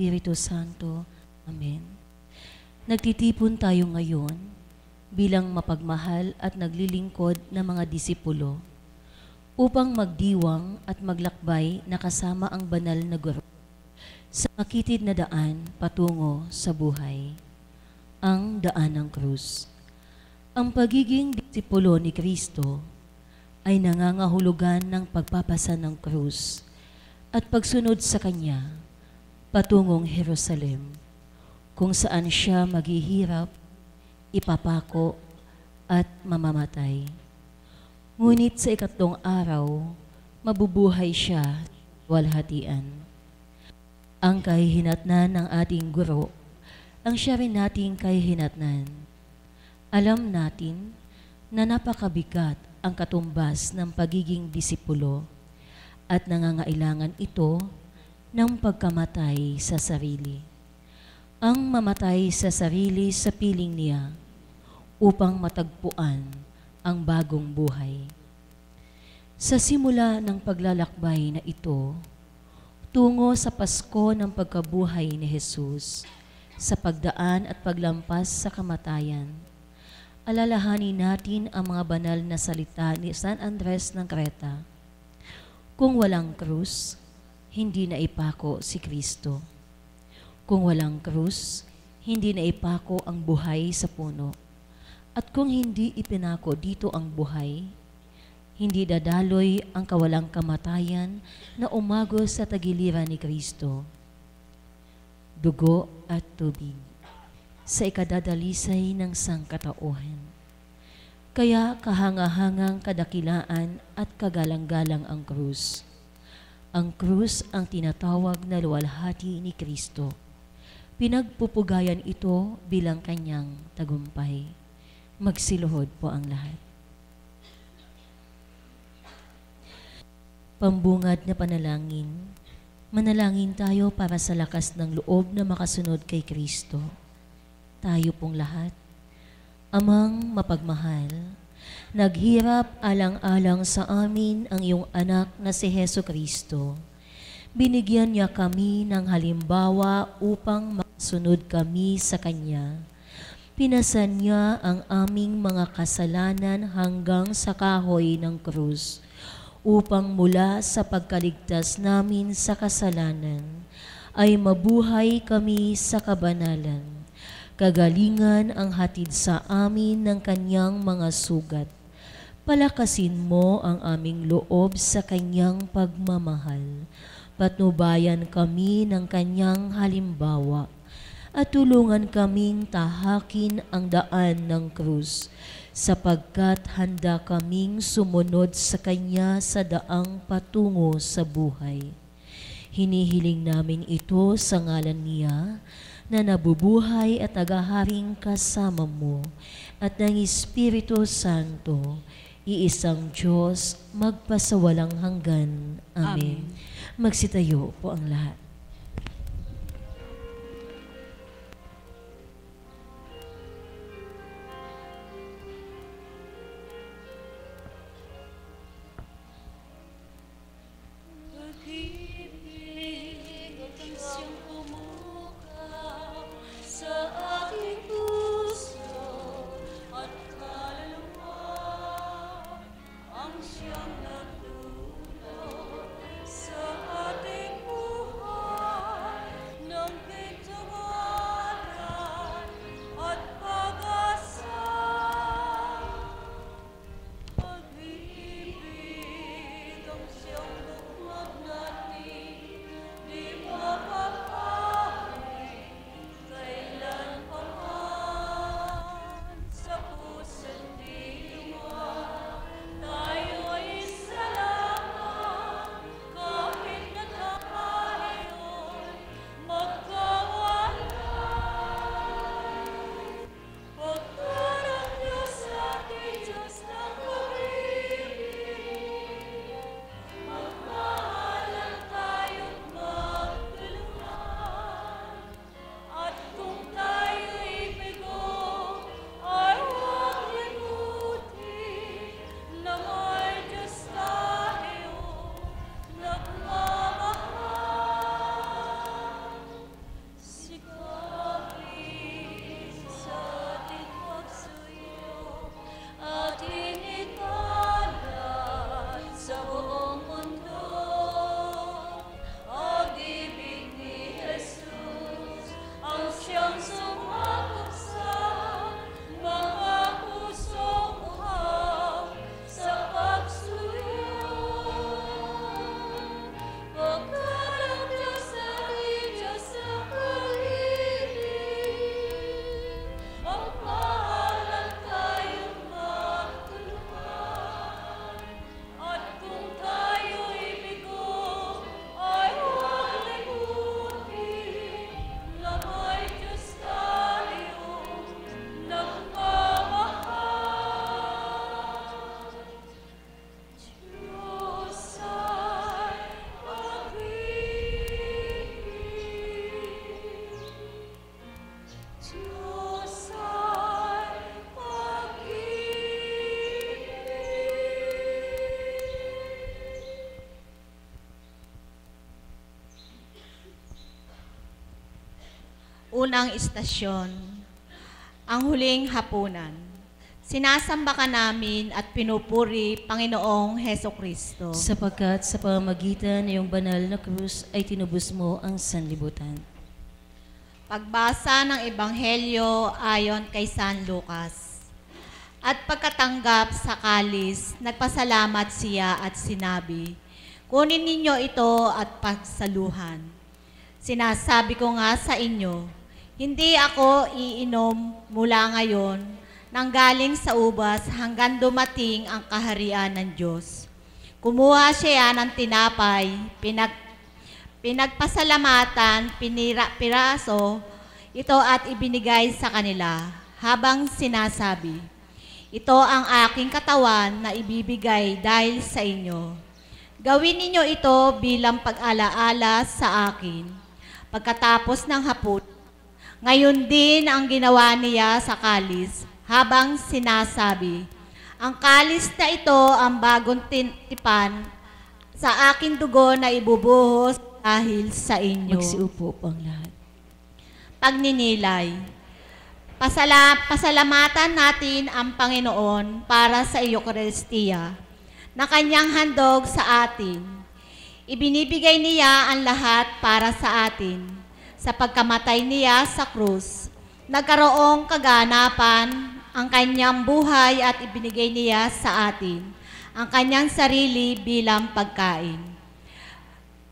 Espiritu Santo. Amen. Nagtitipon tayo ngayon bilang mapagmahal at naglilingkod na mga disipulo upang magdiwang at maglakbay na kasama ang banal na guro sa makitid na daan patungo sa buhay, ang daan ng krus. Ang pagiging disipulo ni Kristo ay nangangahulugan ng pagpapasa ng krus at pagsunod sa Kanya patungong Jerusalem, kung saan siya maghihirap, ipapako at mamamatay. Ngunit sa ikatlong araw, mabubuhay siya sa walhatian. Ang kahihinatnan ng ating guro, ang siya rin nating kahihinatnan. Alam natin na napakabigat ang katumbas ng pagiging disipulo at nangangailangan ito ng pagkamatay sa sarili. Ang mamatay sa sarili sa piling niya upang matagpuan ang bagong buhay. Sa simula ng paglalakbay na ito, tungo sa Pasko ng pagkabuhay ni Jesus, sa pagdaan at paglampas sa kamatayan, alalahanin natin ang mga banal na salita ni San Andres ng Creta. Kung walang krus, hindi na ipako si Kristo. Kung walang krus, hindi na ipako ang buhay sa puno. At kung hindi ipinako dito ang buhay, hindi dadaloy ang kawalang kamatayan na umagos sa tagiliran ni Kristo. Dugo at tubig sa ikadadalisay ng sangkatauhan. Kaya kahangahangang kadakilaan at kagalang-galang ang krus. Ang krus ang tinatawag na luwalhati ni Kristo. Pinagpupugayan ito bilang kanyang tagumpay. Magsiluhod po ang lahat. Pambungad na panalangin. Manalangin tayo para sa lakas ng loob na makasunod kay Kristo. Tayo pong lahat. Amang mapagmahal, naghirap alang-alang sa amin ang iyong anak na si Heso Kristo. Binigyan niya kami ng halimbawa upang makasunod kami sa Kanya. Pinasan niya ang aming mga kasalanan hanggang sa kahoy ng krus, upang mula sa pagkaligtas namin sa kasalanan ay mabuhay kami sa kabanalan. Kagalingan ang hatid sa amin ng Kanyang mga sugat. Palakasin mo ang aming loob sa Kanyang pagmamahal. Patnubayan kami ng Kanyang halimbawa at tulungan kaming tahakin ang daan ng krus, sapagkat handa kaming sumunod sa Kanya sa daang patungo sa buhay. Hinihiling namin ito sa ngalan niya na nabubuhay at tagaharing kasama mo at ng Espiritu Santo, iisang Diyos, magpasawalang hanggan. Amen. Magsitayo po ang lahat. Siyang nagdulot sa ating buhay. Unang istasyon, ang huling hapunan. Sinasamba ka namin at pinupuri, Panginoong Heso Kristo. Sapagkat sa pamamagitan ng iyong banal na krus ay tinubos mo ang sanlibutan. Pagbasa ng Ebanghelyo ayon kay San Lucas. At pagkatanggap sa kalis, nagpasalamat siya at sinabi, "Kunin ninyo ito at pagsaluhan. Sinasabi ko nga sa inyo, hindi ako iinom mula ngayon nang galing sa ubas hanggang dumating ang kaharian ng Diyos." Kumuha siya ng tinapay, pinagpasalamatan, piraso ito at ibinigay sa kanila habang sinasabi, "Ito ang aking katawan na ibibigay dahil sa inyo. Gawin ninyo ito bilang pag-alaala sa akin." Pagkatapos ng hapon, ngayon din ang ginawa niya sa kalis habang sinasabi, "Ang kalis na ito ang bagong tipan sa aking dugo na ibubuhos dahil sa inyo." Magsiupo po ang lahat. Pagninilay. Pasalamatan natin ang Panginoon para sa Eucharistia na kanyang handog sa atin. Ibinibigay niya ang lahat para sa atin. Sa pagkamatay niya sa krus, nagkaroong kaganapan ang kanyang buhay at ibinigay niya sa atin ang kanyang sarili bilang pagkain.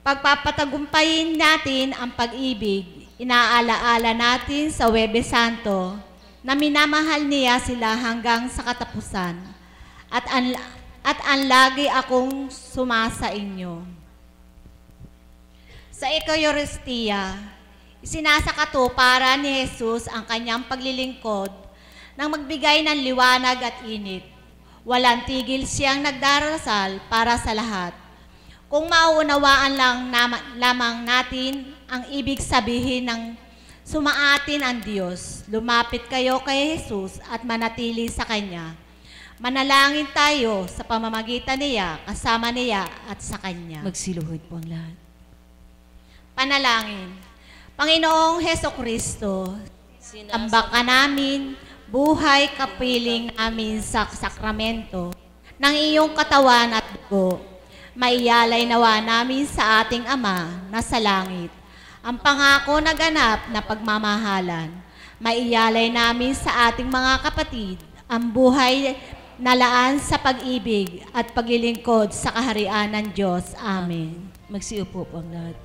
Pagpapatagumpayin natin ang pag-ibig, inaalaala natin sa Huwebes Santo na minamahal niya sila hanggang sa katapusan at ang lagi akong sumasa inyo. Sa Eucharistia, isinasakatuparan ni Jesus ang kanyang paglilingkod nang magbigay ng liwanag at init. Walang tigil siyang nagdarasal para sa lahat. Kung mauunawaan lamang natin ang ibig sabihin ng sumaatin ang Diyos, lumapit kayo kay Jesus at manatili sa Kanya. Manalangin tayo sa pamamagitan niya, kasama niya at sa Kanya. Magsiluhod po ang lahat. Panalangin. Panginoong Heso Kristo, tambak ka namin, buhay kapiling namin sa sakramento ng iyong katawan at dugo. Maiyalay nawa namin sa ating Ama na sa langit ang pangako na ganap na pagmamahalan. Maiyalay namin sa ating mga kapatid ang buhay na laan sa pag-ibig at paglilingkod sa kaharian ng Diyos. Amen. Magsiupo po ang lahat.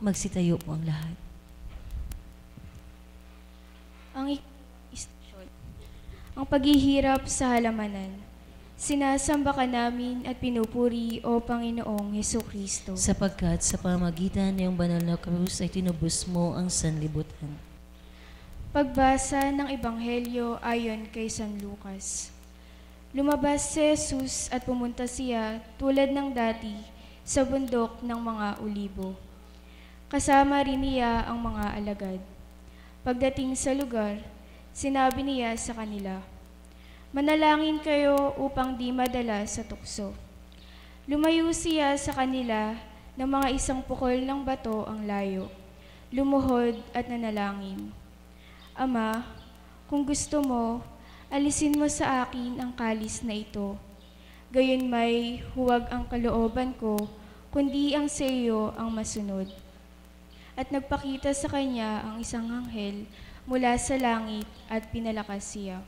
Magsitayo po ang lahat. Ang paghihirap sa halamanan. Sinasamba ka namin at pinupuri, O Panginoong Hesukristo. Sapagkat sa pamagitan ng iyong banal na krus ay tinubos mo ang sanlibutan. Pagbasa ng Ebanghelyo ayon kay San Lucas. Lumabas si Jesus at pumunta siya tulad ng dati sa bundok ng mga olibo. Kasama rin niya ang mga alagad. Pagdating sa lugar, sinabi niya sa kanila, "Manalangin kayo upang di madala sa tukso." Lumayo siya sa kanila ng mga 1 pukol ng bato ang layo. Lumuhod at nanalangin, "Ama, Kung gusto mo, alisin mo sa akin ang kalis na ito. Gayon may huwag ang kalooban ko, kundi ang sa iyo ang masunod. At nagpakita sa kanya ang isang anghel mula sa langit at pinalakas siya.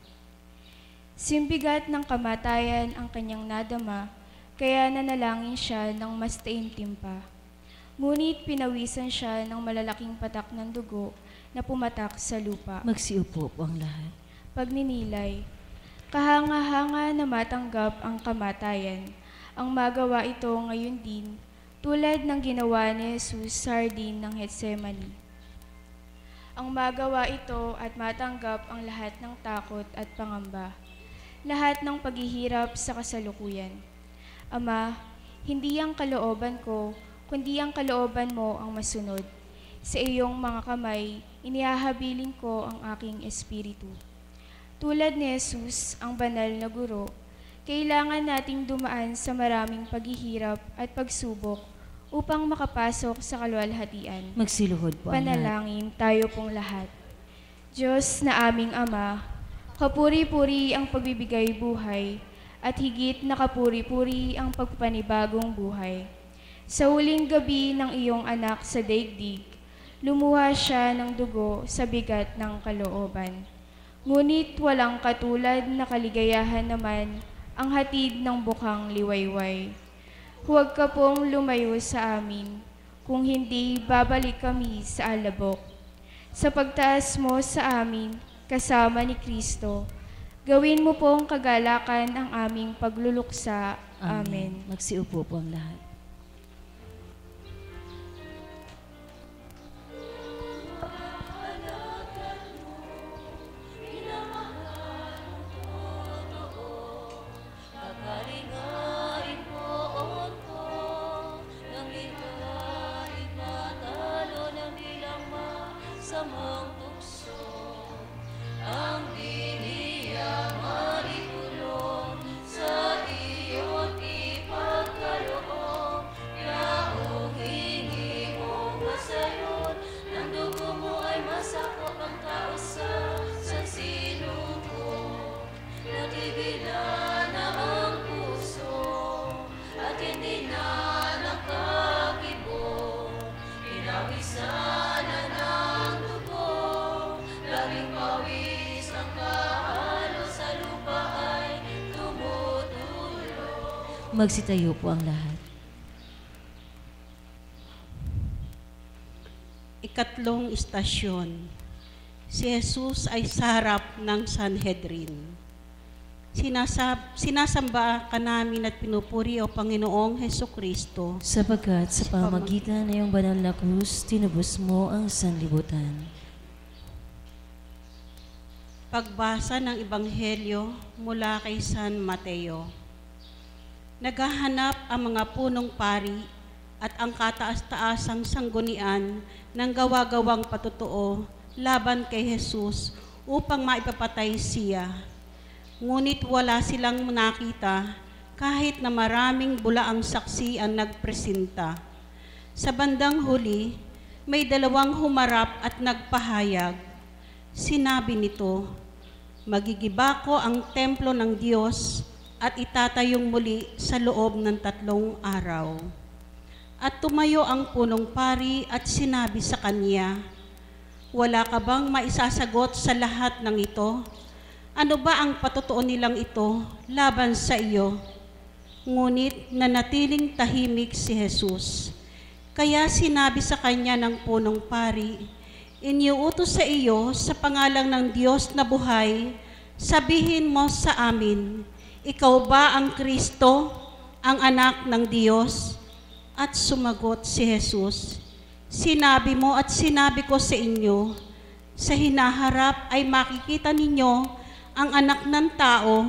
Simbigat ng kamatayan ang kanyang nadama, kaya nanalangin siya ng mas taimtim pa. Ngunit pinawisan siya ng malalaking patak ng dugo na pumatak sa lupa. Magsiupo po ang lahat. Pagninilay, kahanga-hanga na matanggap ang kamatayan, ang magawa ito ngayon din, tulad ng ginawa ni Jesus sa hardin ng Getsemani. Ang magawa ito at matanggap ang lahat ng takot at pangamba, lahat ng paghihirap sa kasalukuyan. Ama, hindi ang kalooban ko, kundi ang kalooban mo ang masunod. Sa iyong mga kamay, inihahabilin ko ang aking espiritu. Tulad ni Jesus, ang banal na guro, kailangan nating dumaan sa maraming paghihirap at pagsubok upang makapasok sa kaluwalhatian. Magsiluhod po ang lahat. Panalangin tayo pong lahat. Diyos na aming Ama, kapuri-puri ang pagbibigay buhay at higit na kapuri-puri ang pagpanibagong buhay. Sa huling gabi ng iyong anak sa daigdig, lumuha siya ng dugo sa bigat ng kalooban. Ngunit walang katulad na kaligayahan naman ang hatid ng bukang liwayway. Huwag ka pong lumayo sa amin, kung hindi babalik kami sa alabok. Sa pagtaas mo sa amin, kasama ni Kristo, gawin mo pong kagalakan ang aming pagluluksa. Amen. Magsiupo po ang lahat. Magsitayo po ang lahat. Ikatlong istasyon. Si Jesus ay sa harap ng Sanhedrin. Sinasamba ka namin at pinupuri o Panginoong Hesukristo. Sapagkat sa pamagitan ng iyong banal na krus, tinubos mo ang sanlibutan. Pagbasa ng Ebanghelyo mula kay San Mateo. Naghahanap ang mga punong pari at ang kataas-taasang sanggunian ng gawa-gawang patutuo laban kay Jesus upang maipapatay siya. Ngunit wala silang nakita kahit na maraming bulaang saksi ang nagpresenta. Sa bandang huli, may dalawang humarap at nagpahayag. Sinabi nito, "Magigiba ko ang templo ng Diyos at itatayong muli sa loob ng 3 araw. At tumayo ang punong pari at sinabi sa kanya, "Wala ka bang maisasagot sa lahat ng ito? Ano ba ang patutuo nilang ito laban sa iyo?" Ngunit nanatiling tahimik si Jesus. Kaya sinabi sa kanya ng punong pari, "Iniuutos sa iyo sa pangalan ng Diyos na buhay, sabihin mo sa amin, ikaw ba ang Kristo, ang anak ng Diyos?" At sumagot si Jesus, "Sinabi mo at sinabi ko sa inyo, sa hinaharap ay makikita ninyo ang anak ng tao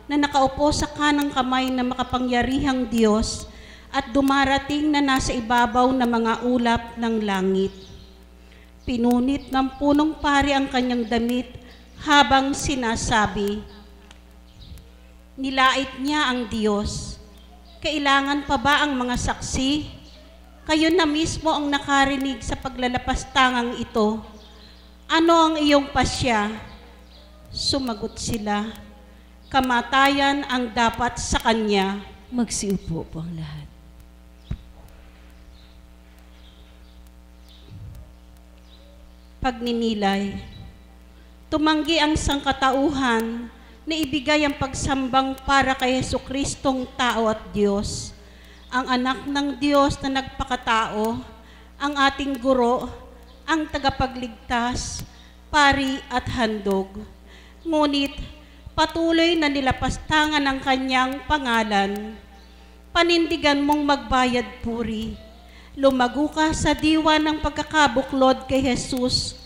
na nakaupo sa kanang kamay ng makapangyarihang Diyos at dumarating na nasa ibabaw ng mga ulap ng langit." Pinunit ng punong pari ang kanyang damit habang sinasabi, "Nilait niya ang Diyos. Kailangan pa ba ang mga saksi? Kayo na mismo ang nakarinig sa paglalapastangang ito. Ano ang iyong pasya? Sumagot sila, kamatayan ang dapat sa kanya. Magsiupo po ang lahat. Pagninilay. Tumanggi ang sangkatauhan na ibigay ang pagsambang para kay Jesukristong tao at Diyos, ang anak ng Diyos na nagpakatao, ang ating guro, ang tagapagligtas, pari at handog. Ngunit patuloy na nilapastangan ang kanyang pangalan. Panindigan mong magbayad puri. Lumago ka sa diwa ng pagkakabuklod kay Jesus.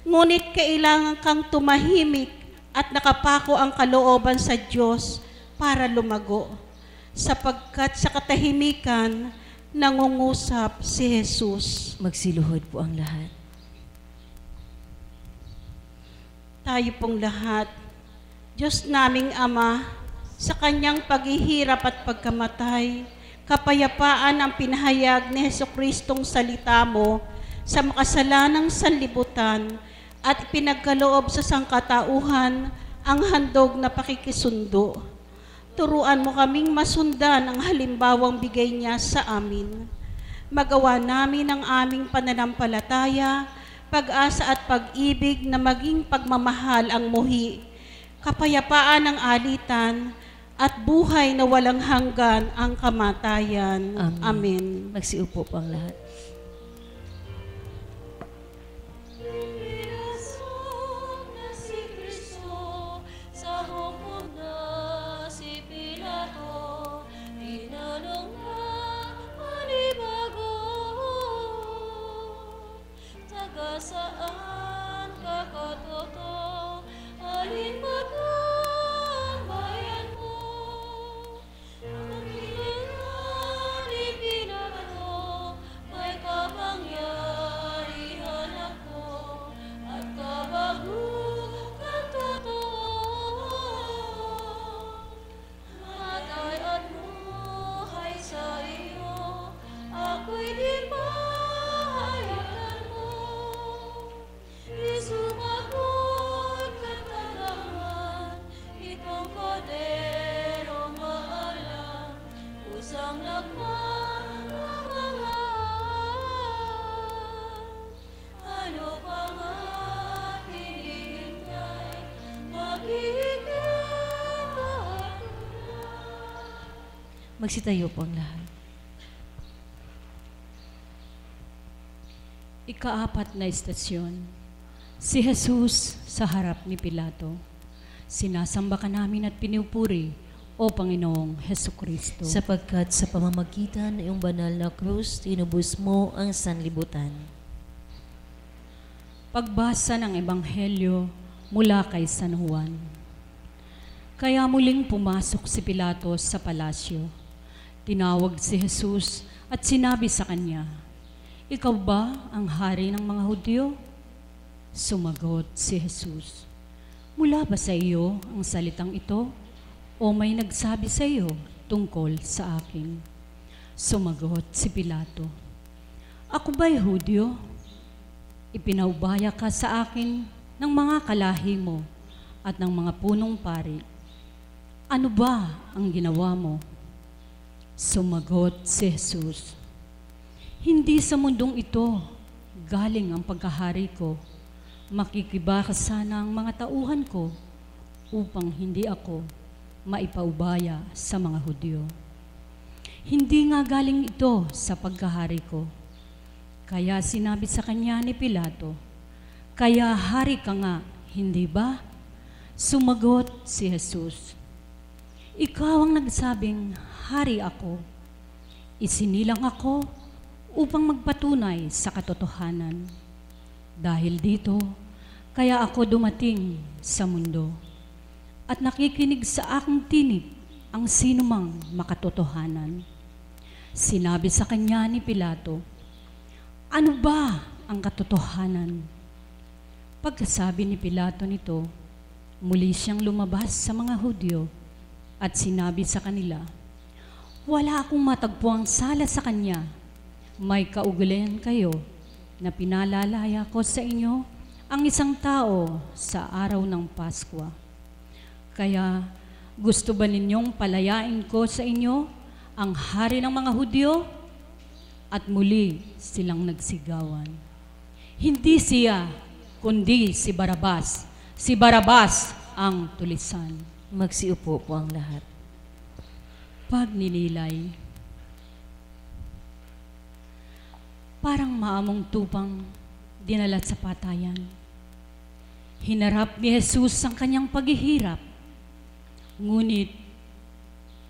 Ngunit kailangan kang tumahimik at nakapako ang kalooban sa Diyos para lumago, sapagkat sa katahimikan nangungusap si Jesus. Magsiluhod po ang lahat. Tayo pong lahat, Diyos naming Ama, sa kanyang paghihirap at pagkamatay, kapayapaan ang pinahayag ni Jesukristong salita mo sa makasalanang sanlibutan at pinagkaloob sa sangkatauhan ang handog na pakikisundo. Turuan mo kaming masundan ang halimbawang bigay niya sa amin. Magawa namin ang aming pananampalataya, pag-asa at pag-ibig na maging pagmamahal ang muhi, kapayapaan ang alitan, at buhay na walang hanggan ang kamatayan. Amen. Amen. Magsiupo po ang lahat. Saan kakatoto, alin bagang bayan mo, ang kailangan ipinato, may kapangyarihan ako, at kabahugan totoo. Matay at buhay sa iyo, ako'y di mahayagtan mo. Sumagot ka talaman, itong kodero maalam, kusang nagmamahal. Ano pa nga hinihintay, maghihigit ako na. Magsitayo po ang lahat. Ikaapat na istasyon. Si Jesus sa harap ni Pilato. Sinasamba ka namin at pinupuri, O Panginoong Hesukristo. Sapagkat sa pamamagitan ng iyong banal na krus, tinubos mo ang sanlibutan. Pagbasa ng Ebanghelyo mula kay San Juan. Kaya muling pumasok si Pilato sa palasyo. Tinawag si Jesus at sinabi sa kanya, Ikaw ba ang hari ng mga Hudyo? Sumagot si Jesus, Mula ba sa iyo ang salitang ito o may nagsabi sa iyo tungkol sa akin? Sumagot si Pilato, Ako ba'y Hudyo? Ipinaubaya ka sa akin ng mga kalahi mo at ng mga punong pari. Ano ba ang ginawa mo? Sumagot si Jesus, Hindi sa mundong ito galing ang pagkahari ko. Makikiba sana ang mga tauhan ko upang hindi ako maipaubaya sa mga Hudyo. Hindi nga galing ito sa pagkahari ko. Kaya sinabi sa kanya ni Pilato, Kaya hari ka nga, hindi ba? Sumagot si Jesus, Ikaw ang nagsabing hari ako. Isinilang ako upang magpatunay sa katotohanan. Dahil dito, kaya ako dumating sa mundo at nakikinig sa aking tinig ang sinumang makatotohanan. Sinabi sa kanya ni Pilato, Ano ba ang katotohanan? Pagkasabi ni Pilato nito, muli siyang lumabas sa mga Hudyo at sinabi sa kanila, Wala akong matagpuang sala sa kanya. May kaugalian kayo na pinalalaya ko sa inyo ang isang tao sa araw ng Paskwa. Kaya gusto ba ninyong palayain ko sa inyo ang hari ng mga Hudyo? At muli silang nagsigawan. Hindi siya, kundi si Barabas. Si Barabas ang tulisan. Magsiupo po ang lahat. Pagninilay. Parang maamong tupang dinalat sa patayan. Hinarap ni Jesus ang kanyang paghihirap. Ngunit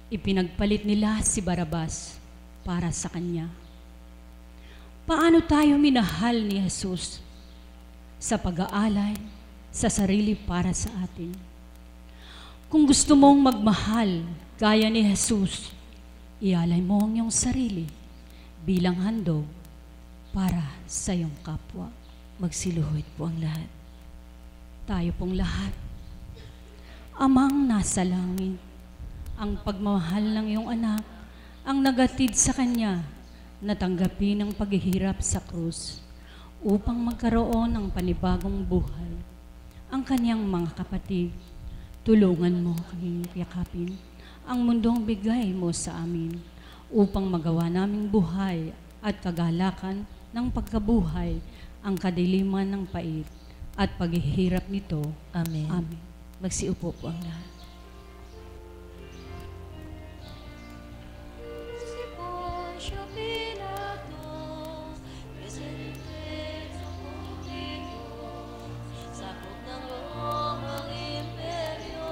ipinagpalit nila si Barabas para sa kanya. Paano tayo minahal ni Jesus sa pag-aalay sa sarili para sa atin? Kung gusto mong magmahal gaya ni Jesus, ialay mo ang iyong sarili bilang handog para sa iyong kapwa. Magsiluhod po ang lahat. Tayo pong lahat. Amang nasa langit, ang pagmamahal ng iyong anak ang nagatid sa kanya na tanggapin ang paghihirap sa krus upang magkaroon ng panibagong buhay. Ang kanyang mga kapatid, tulungan mo kaming yakapin ang mundong bigay mo sa amin upang magawa naming buhay at kagalakan ng pagkabuhay ang kadiliman ng pait at paghihirap nito. Amen. Amen. Magsiupo po ang lahat. Si Poncio Pilato, presente sa público, sakop ng Romang Imperyo,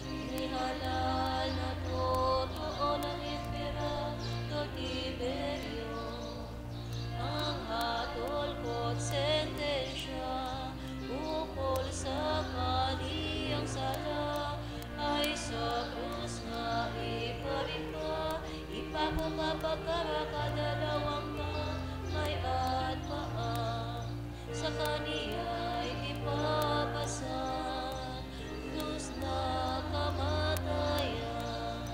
inihalal na totoo ng Emperador Tiberio. Ang hatol ko't sentensya ukol sa kaniyang sala ay sa krus nga iparimba, ipababa pagkarakadalawang kamay at paa. Sa kaniya'y ipapasan, krus na kamatayan,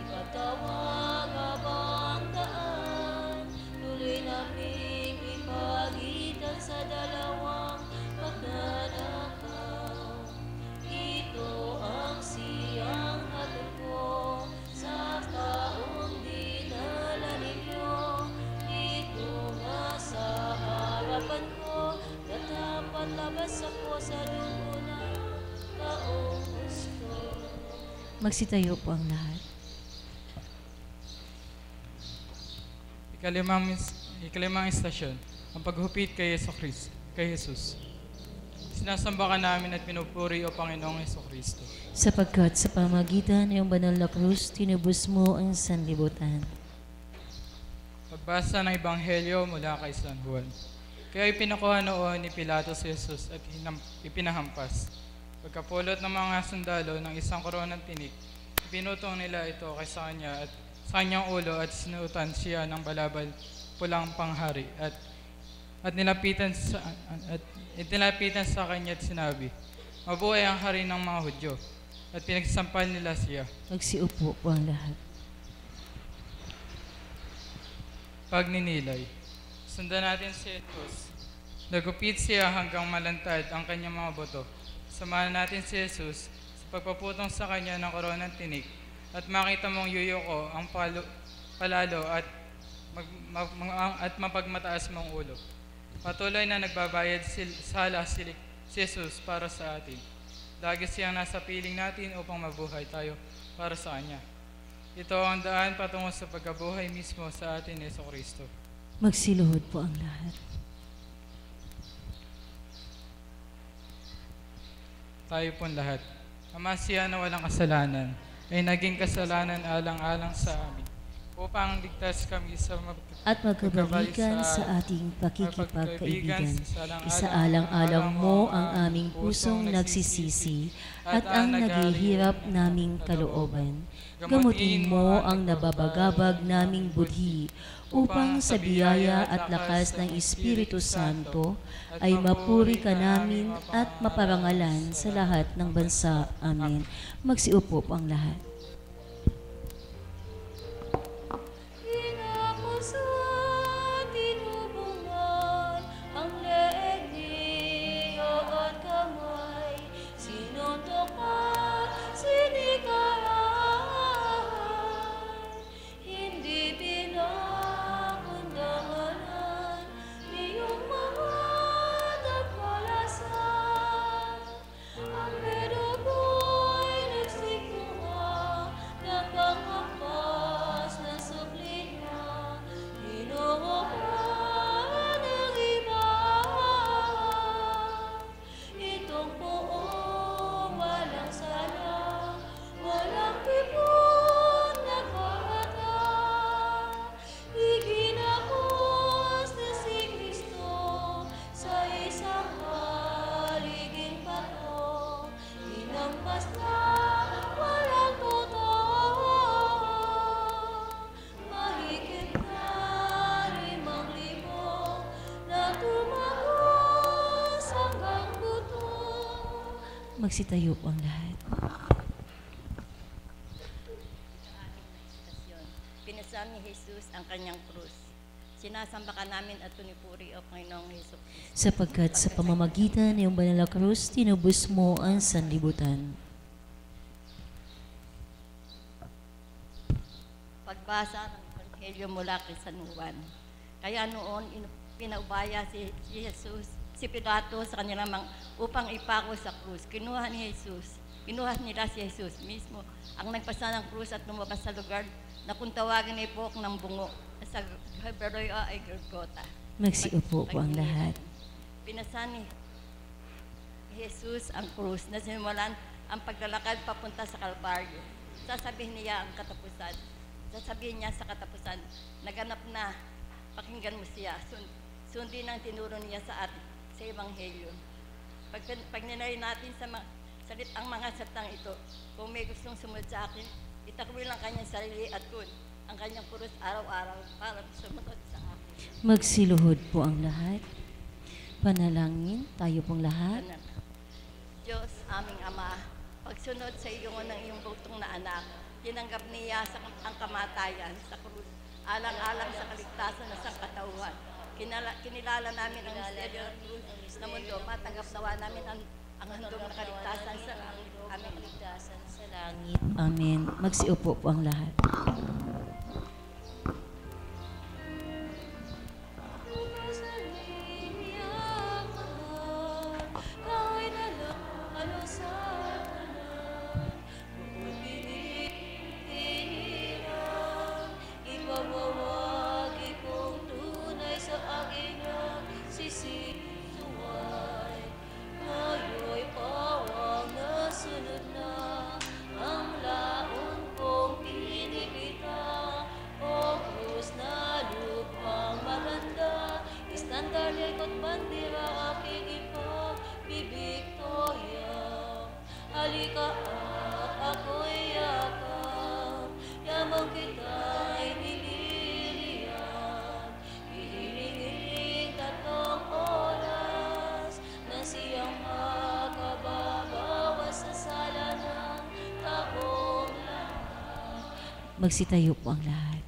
ipatawag abang daan, tuloy naming ipagitan sa dalawang pagnanakaw. Ito ang siyang hatol ko sa taong dinala ninyo. Ito nga sa harapan ko, natapat labas ako sa dugo ng taong gusto. Magsitayo po ang lahat. Ikalimang istasyon, ang paghupit kay Jesus. Sinasamba ka namin at pinupuri o Panginoong Jesucristo. Sapagkat sa pamagitan ng iyong banal na krus, tinubos mo ang sanlibutan. Pagbasa ng Ebanghelyo mula kay San Juan. Kaya ipinakuha noon ni Pilato si Jesus at ipinahampas. Pagkapulot ng mga sundalo ng isang koronang tinik, pinutong nila ito kay sa kanya at sa kanyang ulo at sinuutan siya ng balabal pulang panghari at nilapitan sa kanya at sinabi, "Mabuhay ang hari ng mga Hudyo." At pinagsampal nila siya. Magsiupo po ang lahat. Pagninilay. Sundan natin si Jesus. Nagupit siya hanggang malantad ang kanyang mga buto. Samahan natin si Jesus sa pagpaputong sa kanya ng koronang tinik at makita mong yuyuko ang palalo at mapagmataas mong ulo. Patuloy na nagbabayad sala si Jesus para sa atin. Lagi siyang nasa piling natin upang mabuhay tayo para sa Kanya. Ito ang daan patungo sa pagkabuhay mismo sa atin, Jesucristo. Magsiluhod po ang lahat. Tayo pong lahat. Ama, siya na walang kasalanan ay naging kasalanan alang-alang sa amin upang ligtas kami sa At magkabalikan sa ating pakikipagkaibigan. Isaalang-alang mo ang aming pusong nagsisisi at ang naghihirap naming kalooban. Gamutin mo ang nababagabag naming budhi upang sa biyaya at lakas ng Espiritu Santo ay mapuri ka namin at maparangalan sa lahat ng bansa. Amen. Magsiupo po ang lahat. Tinubungan ang leeg ni Magsitayo po ang lahat. Pinasam ni Jesus ang kanyang krus. Sinasamba ka namin at tunipuri o Panginoong Hesus. Sapagkat sa pamamagitan ng iyong banal na krus, tinubos mo ang sanlibutan. Pagbasa ng Ebanghelyo mula kay San Juan. Kaya noon, pinaubaya si Jesus, si Pilato sa kanilang upang ipako sa krus. Kinuha nila si Jesus mismo ang nagpasa ng krus at lumabas sa lugar na kung tawagin ay Buhok ng Bungo sa Hebreo ay Golgotha. Magsiupo po ang lahat. Pinasa ni Jesus ang krus na sinimulan ang paglalakad papunta sa Kalbaryo. Sasabihin niya sa katapusan, naganap na, pakinggan mo siya. Sundin ang tinuro niya sa atin sa Ebanghelyo. Pag ninay natin ang mga salitang ito, kung may gustong sumunod sa akin, itakwil ang kanyang sarili at kun ang kanyang krus araw-araw para sumunod sa akin. Magsiluhod po ang lahat. Panalangin tayo pong lahat. Diyos, aming Ama, pagsunod sa iyo ng iyong butong na anak, tinanggap niya ang kamatayan sa krus, alang-alang sa kaligtasan ng sangkatauhan. Kinilala namin ang misteryo ng krus na mundo, matanggap nawa namin ang handog na kaligtasan sa aming kaligtasan sa langit. Amen. Magsiupo po ang lahat. Magsitayo po ang lahat.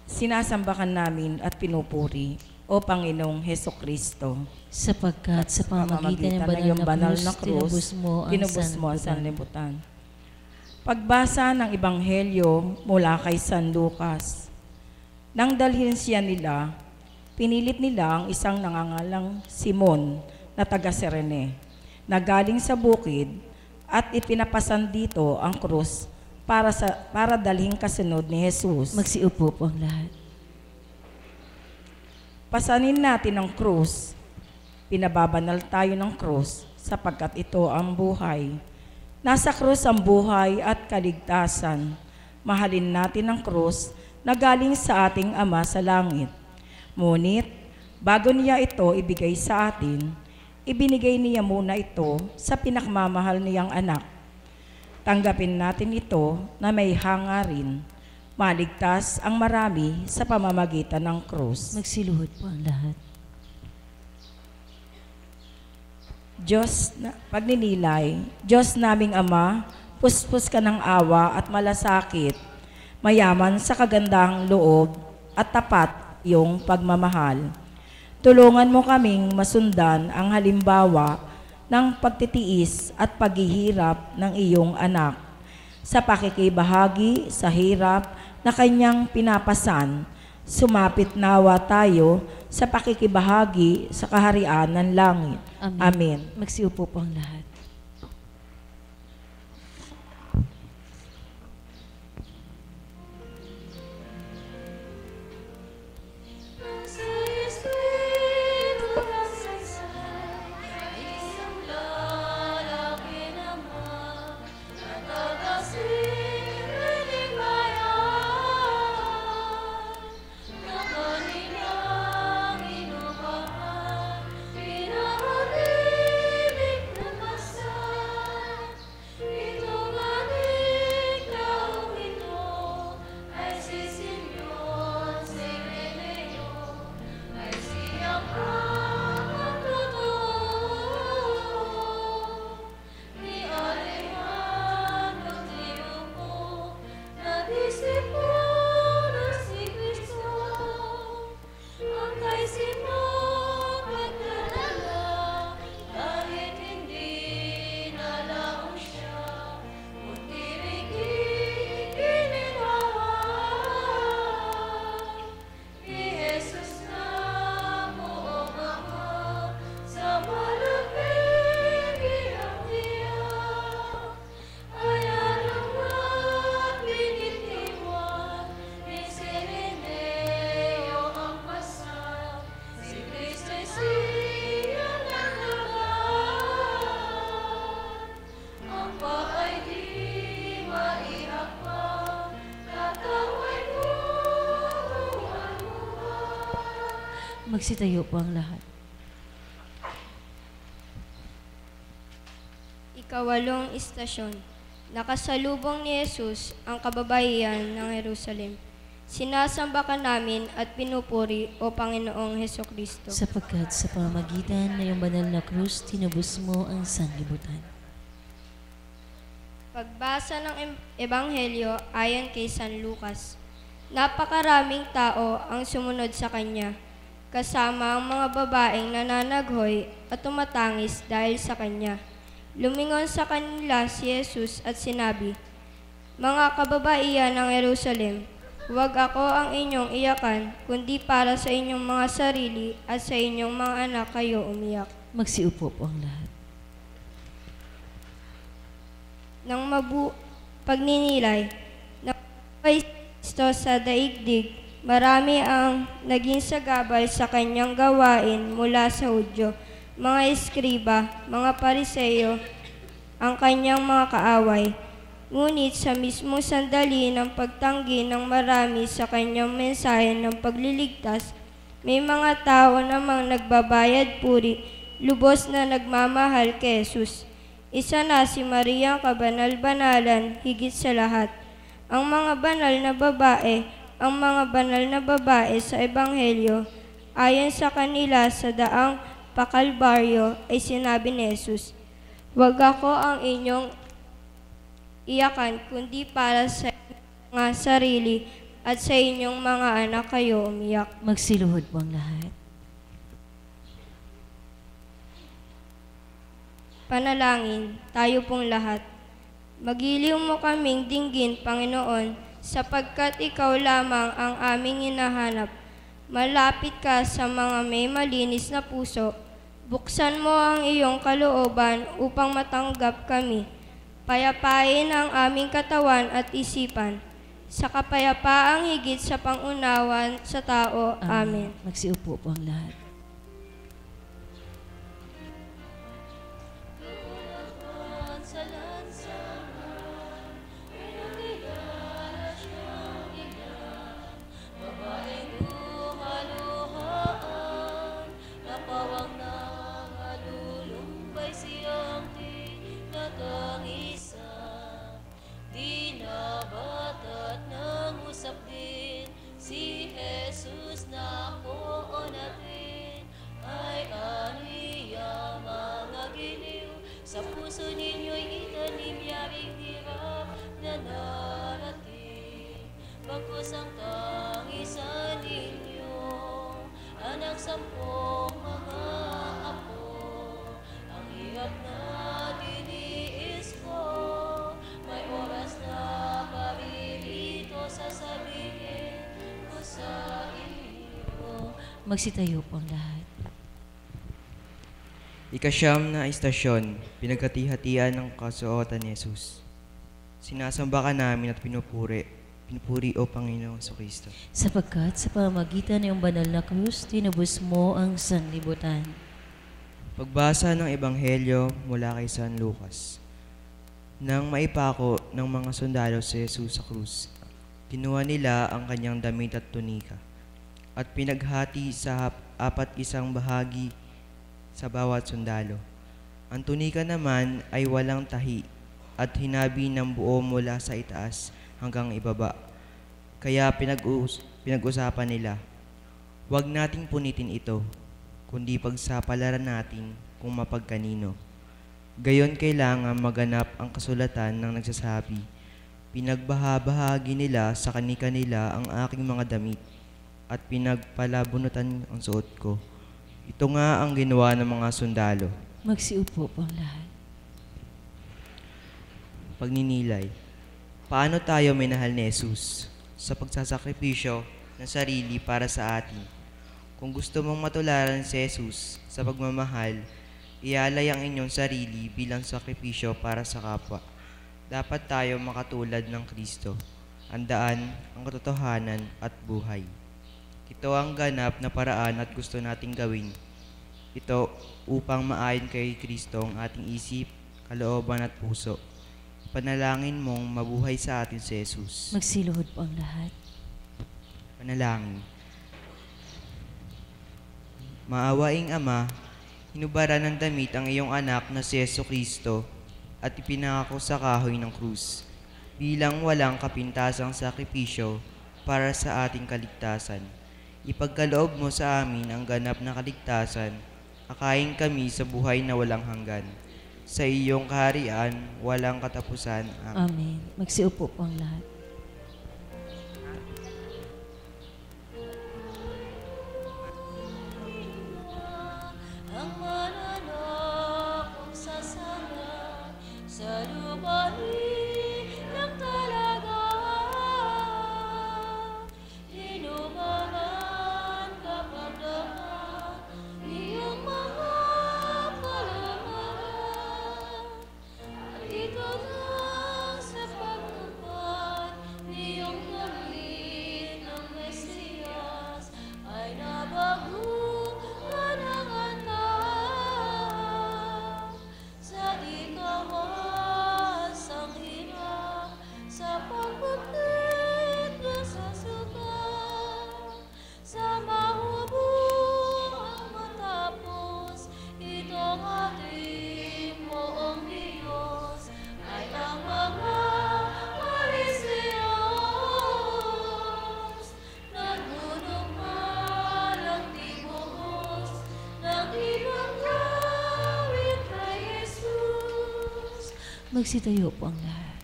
Sinasambakan namin at pinupuri, O Panginoong Hesus Kristo, sapagkat sa pamamagitan ng iyong banal na krus, tinubos mo ang sanlibutan. Pagbasa ng Ebanghelyo mula kay San Lucas. Nang dalhin siya nila, pinilit nila ang isang nangangalang Simon na taga Cirene, na galing sa bukid, at ipinapasan dito ang krus para dalhin kasunod ni Jesus. Magsiupo po ang lahat. Pasanin natin ang krus. Pinababanal tayo ng krus sapagkat ito ang buhay. Nasa krus ang buhay at kaligtasan. Mahalin natin ang krus na galing sa ating Ama sa langit. Ngunit, bago niya ito ibigay sa atin, ibinigay niya muna ito sa pinakmamahal niyang anak. Tanggapin natin ito na may hangarin. Maligtas ang marami sa pamamagitan ng krus. Magsiluhod po ang lahat. Pagninilay, Diyos naming Ama, puspos ka ng awa at malasakit, mayaman sa kagandahang loob at tapat iyong pagmamahal. Tulungan mo kaming masundan ang halimbawa ng pagtitiis at paghihirap ng iyong anak sa pakikibahagi sa hirap na kanyang pinapasan. Sumapit nawa tayo sa pakikibahagi sa kaharian ng langit. Amen. Magsiupo po ang lahat. Pinahalik na Magsitayo po ang lahat. Ikawalong istasyon. Nakasalubong ni Jesus ang kababaihan ng Jerusalem. Sinasamba ka namin at pinupuri o Panginoong Hesukristo. Sapagkat sa pamamagitan ng iyong banal na krus, tinubos mo ang sanlibutan. Pagbasa ng Ebanghelyo ayon kay San Lucas. Napakaraming tao ang sumunod sa kanya, kasama ang mga babaeng nananaghoy at tumatangis dahil sa kanya. Lumingon sa kanila si Jesus at sinabi, "Mga kababaihan ng Jerusalem, huwag ako ang inyong iyakan, kundi para sa inyong mga sarili at sa inyong mga anak kayo umiyak." Magsiupo po ang lahat. Nang pagninilay ng Kristo sa daigdig, marami ang naging sagabal sa kanyang gawain mula sa Hudyo, mga eskriba, mga pariseyo, ang kanyang mga kaaway. Ngunit sa mismong sandali ng pagtanggi ng marami sa kanyang mensahe ng pagliligtas, may mga tao namang nagbabayad puri, lubos na nagmamahal kay Jesus. Isa na si Maria ang kabanal-banalan higit sa lahat. Ang mga banal na babae sa Ebanghelyo, ayon sa kanila sa daang pakalbaryo, ay sinabi ni Jesus, "Huwag ako ang inyong iyakan, kundi para sa mga sarili at sa inyong mga anak kayo umiyak." Magsiluhod po ang lahat. Panalangin, tayo pong lahat. Magiliw mo kaming dinggin, Panginoon, sapagkat ikaw lamang ang aming hinahanap. Malapit ka sa mga may malinis na puso. Buksan mo ang iyong kalooban upang matanggap kami. Payapain ang aming katawan at isipan, sa kapayapaang higit sa pangunawan sa tao. Amen. Magsiupo po ang lahat. Sa puso ninyo'y itanim yaring hirap na narating. Bagkus ang tangisan ninyo, anak sampung mga apo. Ang hirap na diniis ko, may oras na paririto sasabihin ko sa inyo. Magsitayo po ang lahat. Ikasyam na istasyon, pinagkati-hatian ng kasuotan ni Jesus. Sinasamba ka namin at pinupuri o Panginoong Kristo. Sapagkat sa pamamagitan ng iyong banal na krus, tinubos mo ang sanlibutan. Pagbasa ng Ebanghelyo mula kay San Lucas. Nang maipako ng mga sundalo si Jesus sa krus, kinuha nila ang kanyang damit at tunika, at pinaghati sa isang bahagi sa bawat sundalo. Ang tunika naman ay walang tahi at hinabi ng buo mula sa itaas hanggang ibaba. Kaya pinag-usapan nila, "Huwag nating punitin ito, kundi pagsapalaran natin kung mapagkanino." Gayon kailangan maganap ang kasulatan ng nagsasabi, "Pinagbahabahagi nila sa kani-kanila ang aking mga damit at pinagpalabunutan ang suot ko." Ito nga ang ginawa ng mga sundalo. Magsiupo po ang lahat. Pagninilay. Paano tayo minahal ni Jesus sa pagsasakripisyo ng sarili para sa atin? Kung gusto mong matularan si Jesus sa pagmamahal, ialay ang inyong sarili bilang sakripisyo para sa kapwa. Dapat tayo makatulad ng Kristo, ang daan, ang katotohanan at buhay. Ito ang ganap na paraan at gusto nating gawin. Ito upang maayon kay Kristo ang ating isip, kalooban at puso. Panalangin mong mabuhay sa atin si Jesus. Magsiluhod po ang lahat. Panalangin. Maawaing Ama, hinubaran ng damit ang iyong anak na si Jesucristo at ipinangako sa kahoy ng krus bilang walang kapintasang sakripisyo para sa ating kaligtasan. Ipagkaloob mo sa amin ang ganap na kaligtasan, akayin kami sa buhay na walang hanggan. Sa iyong kaharian, walang katapusan. Amen. Amen. Magsiupo po ang lahat. Ang mananakong sasama sa lupain lang talaga. Inumangan kapag naman iyong mga palamaran. At ito lang sa pagtupad iyong galit ng Mesiyas ay nabaguhan ang anak. Sa di kawasang hirap, sa pagbutit na sa suka, sa mahubong matapos, itong ating moong Diyos ay ang mga Parisiyos. Nagmumukha ng tibuhos ng ibang gawin kay Jesus. Magsitayo po ang lahat.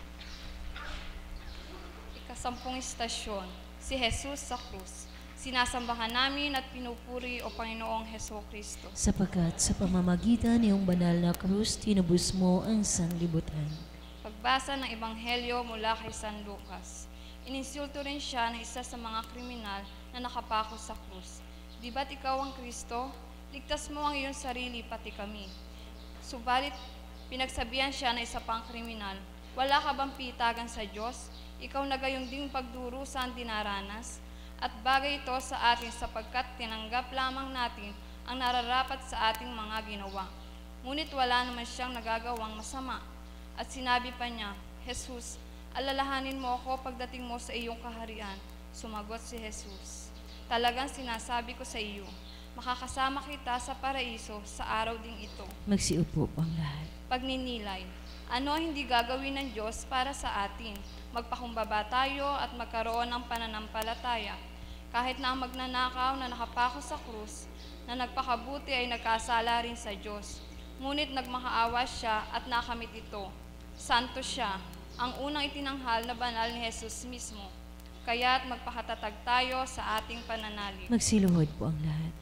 Ikasampung istasyon, si Jesus sa krus. Sinasambahan namin at pinupuri o Panginoong Hesukristo. Sapagkat sa pamamagitan ng iyong banal na krus, tinubos mo ang sanlibutan. Pagbasa ng Ebanghelyo mula kay San Lucas. Ininsulto rin siya ng isa sa mga kriminal na nakapako sa krus. Di ba't ikaw ang Kristo? Ligtas mo ang iyong sarili pati kami. Subalit, pinagsabihan siya ng isa pang kriminal, wala ka bang pitagan sa Diyos? Ikaw na gayong ding pagdurusa ang dinaranas? At bagay ito sa atin sapagkat tinanggap lamang natin ang nararapat sa ating mga ginawa. Ngunit wala naman siyang nagagawang masama. At sinabi pa niya, Jesus, alalahanin mo ako pagdating mo sa iyong kaharian. Sumagot si Jesus, talagang sinasabi ko sa iyo, makakasama kita sa paraiso sa araw ding ito. Magsiupo po ang lahat. Pagninilay, ano hindi gagawin ng Diyos para sa atin? Magpakumbaba tayo at magkaroon ng pananampalataya. Kahit na ang magnanakaw na nakapako sa krus, na nagpakabuti ay nagkasala rin sa Diyos. Ngunit nagmakaawa siya at nakamit ito. Santo siya, ang unang itinanghal na banal ni Jesus mismo. Kaya't magpakatatag tayo sa ating pananalig. Magsiluhod po ang lahat.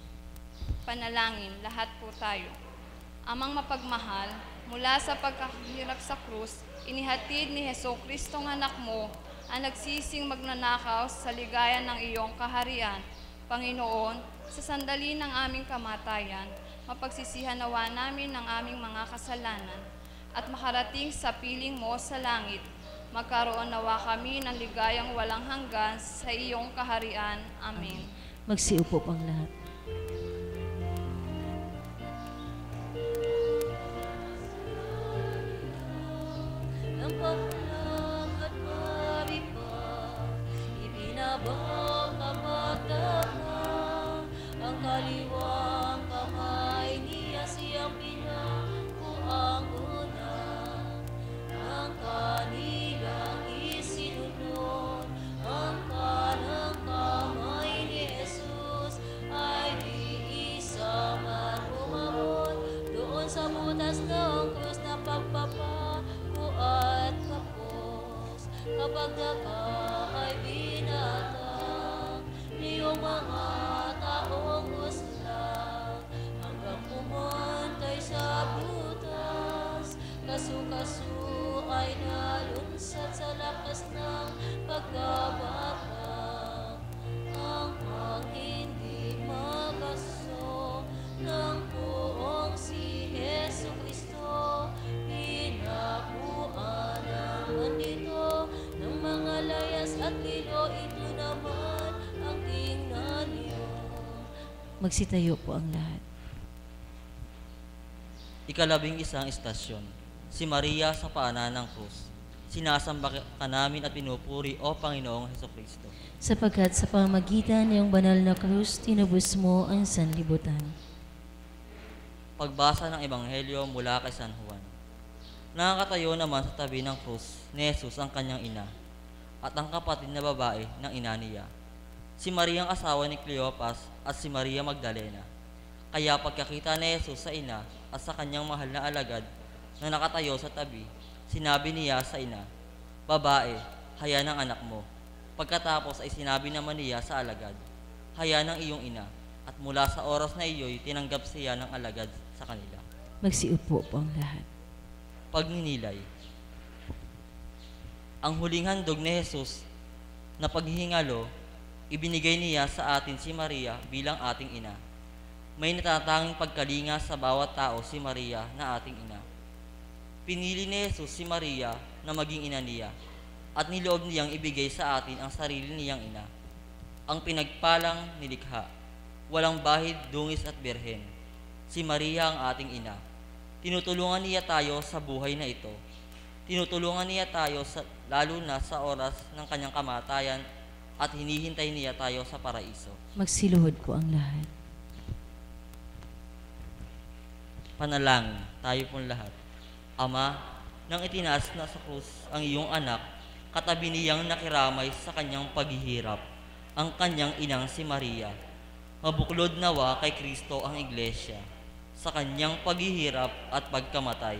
Panalangin, lahat po tayo. Amang mapagmahal, mula sa pagkahirap sa krus, inihatid ni Jesucristong anak mo ang nagsising magnanakaw sa ligaya ng iyong kaharian. Panginoon, sa sandali ng aming kamatayan, mapagsisihan nawa namin ng aming mga kasalanan at makarating sa piling mo sa langit. Magkaroon nawa kami ng ligayang walang hanggan sa iyong kaharian. Amen. Magsiupo po ang lahat. Ang pagkulang at maripag, ibinabang kapagdama, ang kaliwang kamay niya siyang pinakuang una, ang kanilang isinunod, ang kanang kamay ni Jesus ay di isa man umabot doon sa butas ng krus na pagpapaku at kapos. Kapag daga ay binatang niyong mga taong uslang hanggang pumuntay sa butas, kasu-kasu ay nalunsad sa lakas ng pagkabakang hanggang hindi magaso ng buong si Jesucristo. Pinakuan naman dito ng mga layas at lilo, ito naman ang tingnan niyo. Magsitayo po ang lahat. Ikalabing isang istasyon, si Maria sa paanan ng krus. sinasamba ka namin at pinupuri, O Panginoong Hesukristo. Sapagkat sa pamamagitan ng banal na krus, tinubos mo ang sanlibutan. Pagbasa ng Ebanghelyo mula kay San Juan. Nakakatayo naman sa tabi ng krus ni Jesus ang kanyang ina at ang kapatid na babae ng ina niya, si Maria ang asawa ni Cleopas at si Maria Magdalena. Kaya pagkakita ni Jesus sa ina at sa kanyang mahal na alagad na nakatayo sa tabi, sinabi niya sa ina, "Babae, haya ng anak mo." Pagkatapos ay sinabi naman niya sa alagad, "Haya ng iyong ina." At mula sa oras na iyo'y tinanggap siya ng alagad sa kanila. Magsiupo po ang lahat. Pagninilay. Ang huling handog ni Jesus na paghihingalo, ibinigay niya sa atin si Maria bilang ating ina. May natatanging pagkalinga sa bawat tao si Maria na ating ina. Pinili ni Jesus si Maria na maging ina niya at niloob niyang ibigay sa atin ang sarili niyang ina. Ang pinagpalang nilikha, walang bahid, dungis at birhen. Si Maria ang ating ina. Tinutulungan niya tayo sa buhay na ito. Tinutulungan niya tayo lalo na sa oras ng kanyang kamatayan at hinihintay niya tayo sa paraiso. Magsiluhod po ang lahat. Panalangin, tayo pong lahat. Ama, nang itinaas na sa krus ang iyong anak, katabi niyang nakiramay sa kanyang paghihirap, ang kanyang inang si Maria. Mabuklod nawa kay Kristo ang Iglesia, sa kanyang paghihirap at pagkamatay.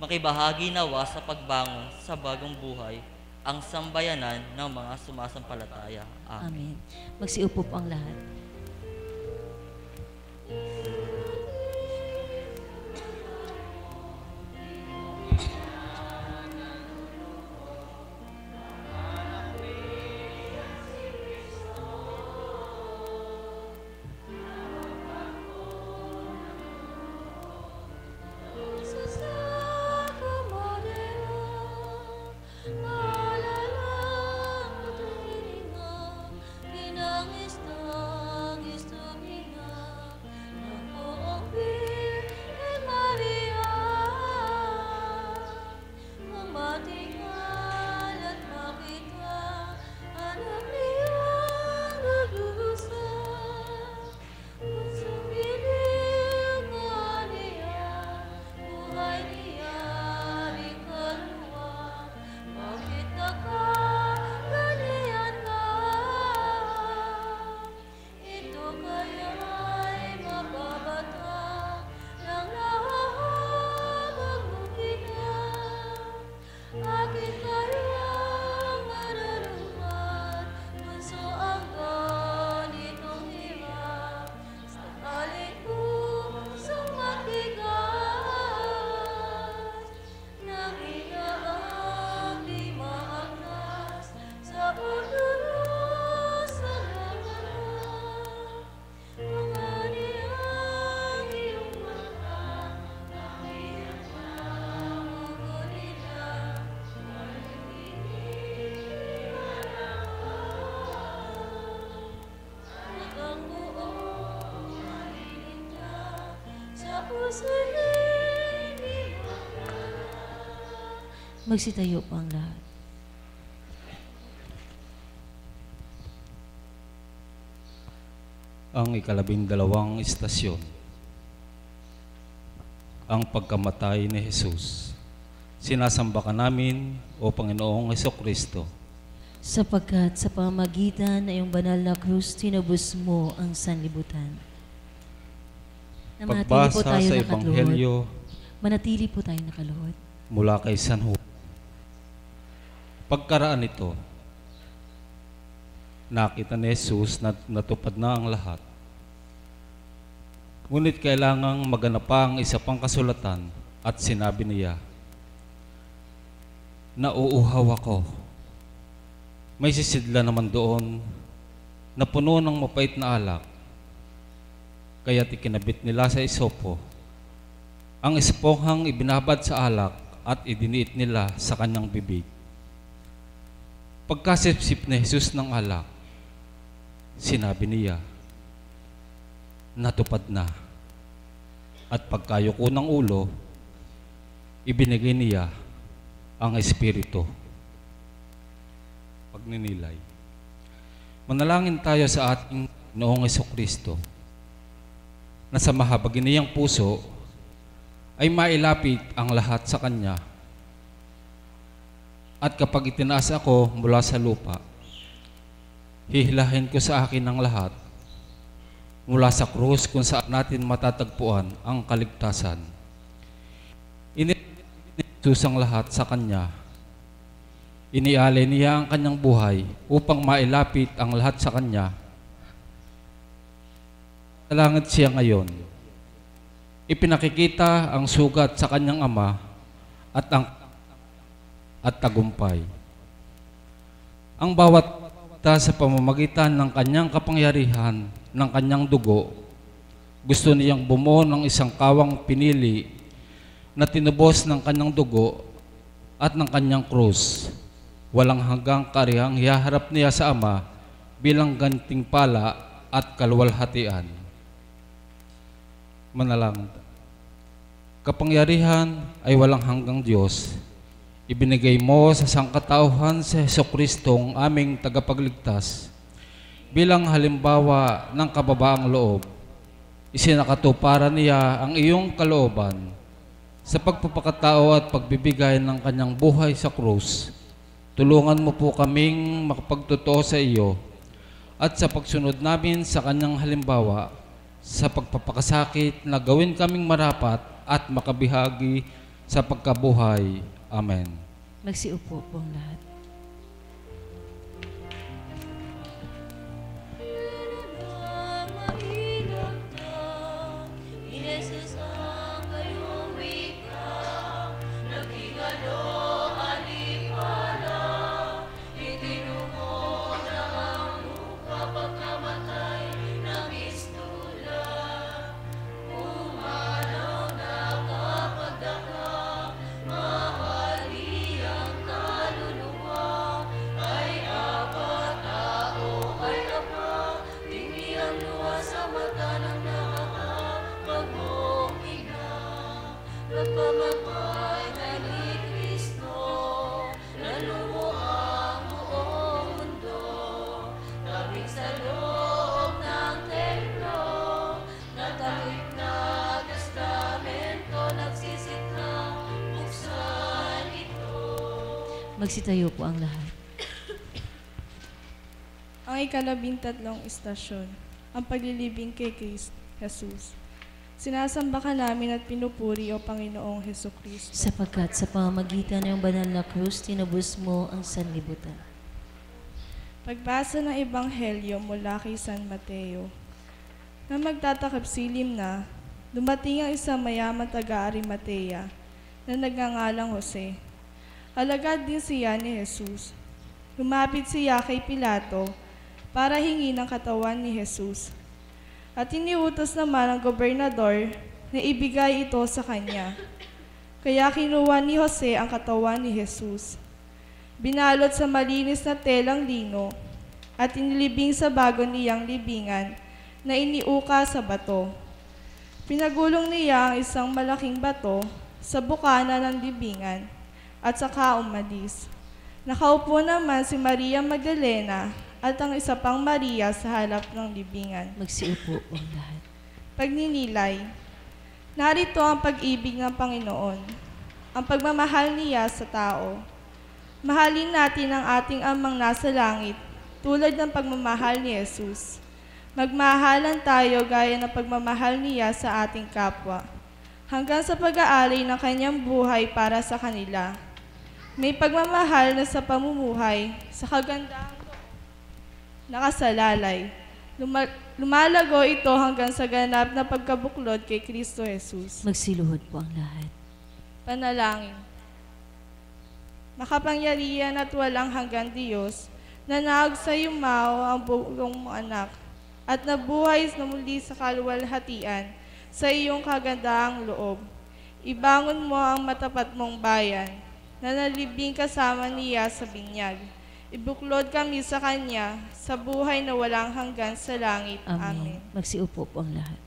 Makibahagi nawa sa pagbangon sa bagong buhay, ang sambayanan ng mga sumasampalataya. Amen. Magsiupo po ang lahat. Magsitayo po ang lahat. Ang ika-12 istasyon, ang pagkamatay ni Jesus. Sinasamba ka namin, O Panginoong Hesukristo, sapagkat sa pamamagitan ng iyong banal na krus, tinubos mo ang sanlibutan. Manatili po pagbasa tayo sa nakaluhod. Ebanghelyo Manatili po tayo nakaluhod. mula kay San Juan. Pagkaraan nito, nakita ni Jesus na natupad na ang lahat. Ngunit kailangang maganap pa ang isa pang kasulatan at sinabi niya, "Nauuhaw ako." May sisidla naman doon na puno ng mapait na alak. Kaya't ikinabit nila sa isopo ang esponghang ibinabad sa alak at idiniit nila sa kanyang bibig. Pagkasipsip ni Jesus ng alak, sinabi niya, "Natupad na." At pagkayuko ng ulo, ibinigay niya ang Espiritu. Pagninilay. Manalangin tayo sa ating Noong Jesucristo na sa mahabaginiyang puso ay mailapit ang lahat sa Kanya. At kapag itinaas ako mula sa lupa, hihilahin ko sa akin ang lahat mula sa krus kung saan natin matatagpuan ang kaligtasan. Inisus ang lahat sa Kanya. Inialay niya ang Kanyang buhay upang mailapit ang lahat sa Kanya. Sa langit siya ngayon. Ipinakikita ang sugat sa Kanyang Ama at tagumpay. Ang bawat sa pamamagitan ng Kanyang kapangyarihan, ng Kanyang dugo, gusto niyang bumuo ng isang kawang pinili na tinubos ng Kanyang dugo at ng Kanyang krus. Walang hanggang karihang hiharap niya sa Ama bilang gantimpala at kaluwalhatian. Manalangin. Kapangyarihan ay walang hanggang Diyos. Ibinigay mo sa sangkatauhan sa Jesucristong aming tagapagligtas bilang halimbawa ng kababaang loob. Isinakatuparan niya ang iyong kalooban sa pagpapakatao at pagbibigay ng Kanyang buhay sa krus. Tulungan mo po kaming makapagtotoo sa iyo at sa pagsunod namin sa Kanyang halimbawa sa pagpapakasakit na gawin kaming marapat at makabihagi sa pagkabuhay. Amen. Magsiupo po ang lahat. Magsitayo po ang lahat. Ang ika-13 istasyon, ang paglilibing kay Kristo Jesus. Sinasamba ka namin at pinupuri o Panginoong Jesucristo. Sapagkat sa pamamagitan ng banal na krus, tinubos mo ang sanlibutan. Pagbasa ng Ebanghelyo mula kay San Mateo. Na magtatakip silim na, dumating ang isang mayaman taga-Arimatea na nagngangalang Jose. Alagad din siya ni Jesus. Lumapit siya kay Pilato para hingi ng katawan ni Jesus. At iniutos naman ang gobernador na ibigay ito sa kanya. Kaya kinuha ni Jose ang katawan ni Jesus. Binalot sa malinis na telang lino at inilibing sa bago niyang libingan na iniuka sa bato. Pinagulong niya ang isang malaking bato sa bukana ng libingan at saka umalis. Nakaupo naman si Maria Magdalena at ang isa pang Maria sa harap ng libingan. Magsiupo ang lahat. Pagninilay. Narito ang pag-ibig ng Panginoon, ang pagmamahal niya sa tao. Mahalin natin ang ating amang nasa langit tulad ng pagmamahal ni Jesus. Magmahalan tayo gaya ng pagmamahal niya sa ating kapwa, hanggang sa pag-aalay ng kanyang buhay para sa kanila. May pagmamahal na sa pamumuhay, sa kagandahan nakasalalay. Lumalago ito hanggang sa ganap na pagkabuklod kay Kristo Jesus. Magsiluhod po ang lahat. Panalangin. Makapangyarihan at walang hanggang Diyos, na naog sa yumao ang buong mong anak, at nabuhay na muli sa kaluwalhatian sa iyong kagandaang loob. Ibangon mo ang matapat mong bayan, na nalibing kasama niya sa binyag. Ibuklod kami sa Kanya sa buhay na walang hanggan sa langit. Amen. Magsiupo po ang lahat.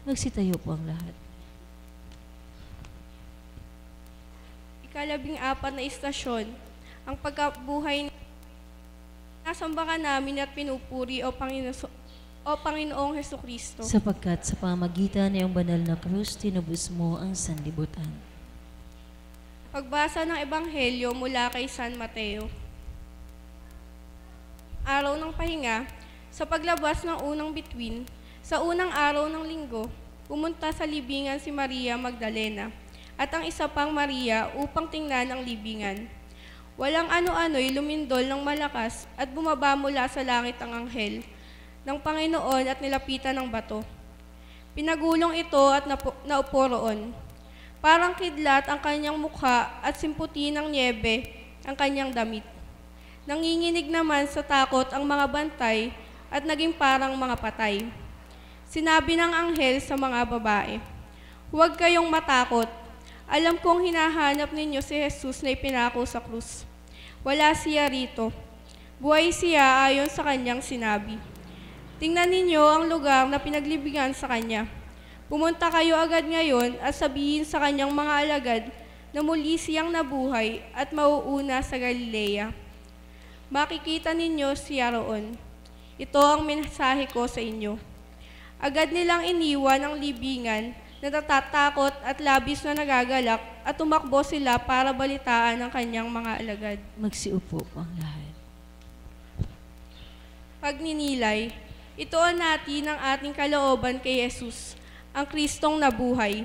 Magsitayo po ang lahat. Ika-14 na istasyon, ang pagkabuhay nasamba ka namin at pinupuri o Panginoong Hesukristo. Sapagkat sa pamagitan ng iyong banal na krus, tinubos mo ang sanlibutan. Pagbasa ng Ebanghelyo mula kay San Mateo. Araw ng pahinga, sa paglabas ng unang bituin, sa unang araw ng linggo, pumunta sa libingan si Maria Magdalena at ang isa pang Maria upang tingnan ang libingan. Walang ano-ano'y lumindol ng malakas at bumaba mula sa langit ang anghel ng Panginoon at nilapitan ng bato. Pinagulong ito at naupo roon. Parang kidlat ang kanyang mukha at simputi ng niebe ang kanyang damit. Nanginginig naman sa takot ang mga bantay at naging parang mga patay. Sinabi ng anghel sa mga babae, "Huwag kayong matakot. Alam kong hinahanap ninyo si Jesus na ipinako sa krus. Wala siya rito. Buhay siya ayon sa kanyang sinabi. Tingnan ninyo ang lugar na pinaglibingan sa kanya. Pumunta kayo agad ngayon at sabihin sa kanyang mga alagad na muli siyang nabuhay at mauuna sa Galilea. Makikita ninyo siya roon. Ito ang mensahe ko sa inyo." Agad nilang iniwan ang libingan, natatakot at labis na nagagalak at tumakbo sila para balitaan ang kanyang mga alagad. Magsiupo po ang lahat. Pagninilay, itoon natin ang ating kalooban kay Jesus, ang Kristong nabuhay.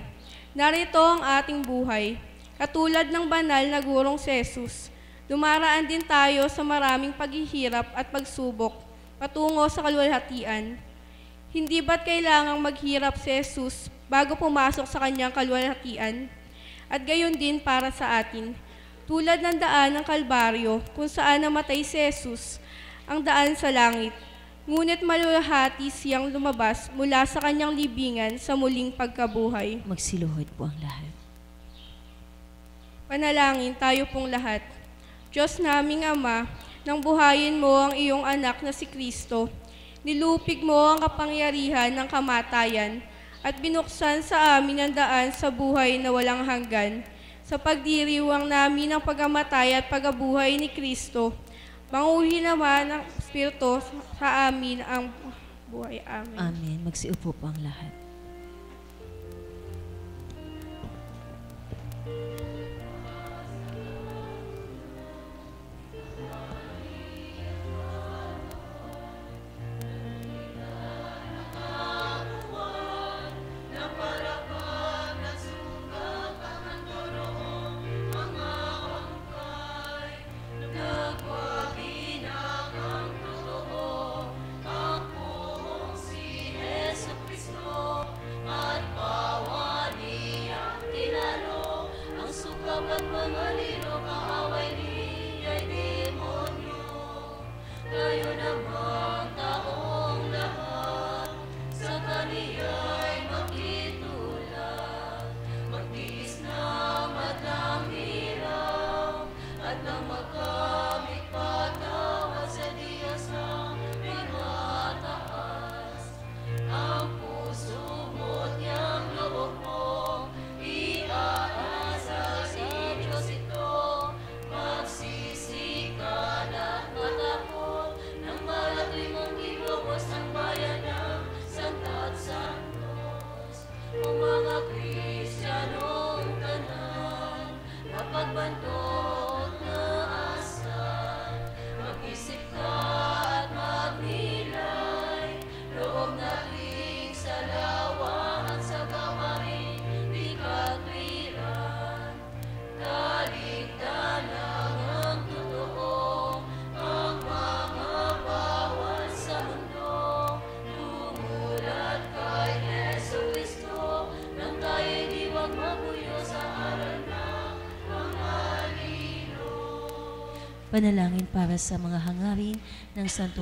Narito ang ating buhay. Katulad ng banal na gurong si Jesus, dumaraan din tayo sa maraming paghihirap at pagsubok patungo sa kaluwalhatian. Hindi ba't kailangang maghirap si Jesus bago pumasok sa kanyang kaluwalhatian? At gayon din para sa atin. Tulad ng daan ng Kalbaryo kung saan namatay si Jesus, ang daan sa langit. Ngunit maluwalhati siyang lumabas mula sa kanyang libingan sa muling pagkabuhay. Magsiluhod po ang lahat. Panalangin tayo pong lahat. Diyos naming Ama, nang buhayin mo ang iyong anak na si Kristo, nilupig mo ang kapangyarihan ng kamatayan at binuksan sa amin ang daan sa buhay na walang hanggan. Sa pagdiriwang namin ng pagamatay at pagabuhay ni Kristo, manguhi naman ng Espiritu sa amin ang buhay. Amen. Amen. Magsiupo po ang lahat. Panalangin para sa mga hangarin ng Santo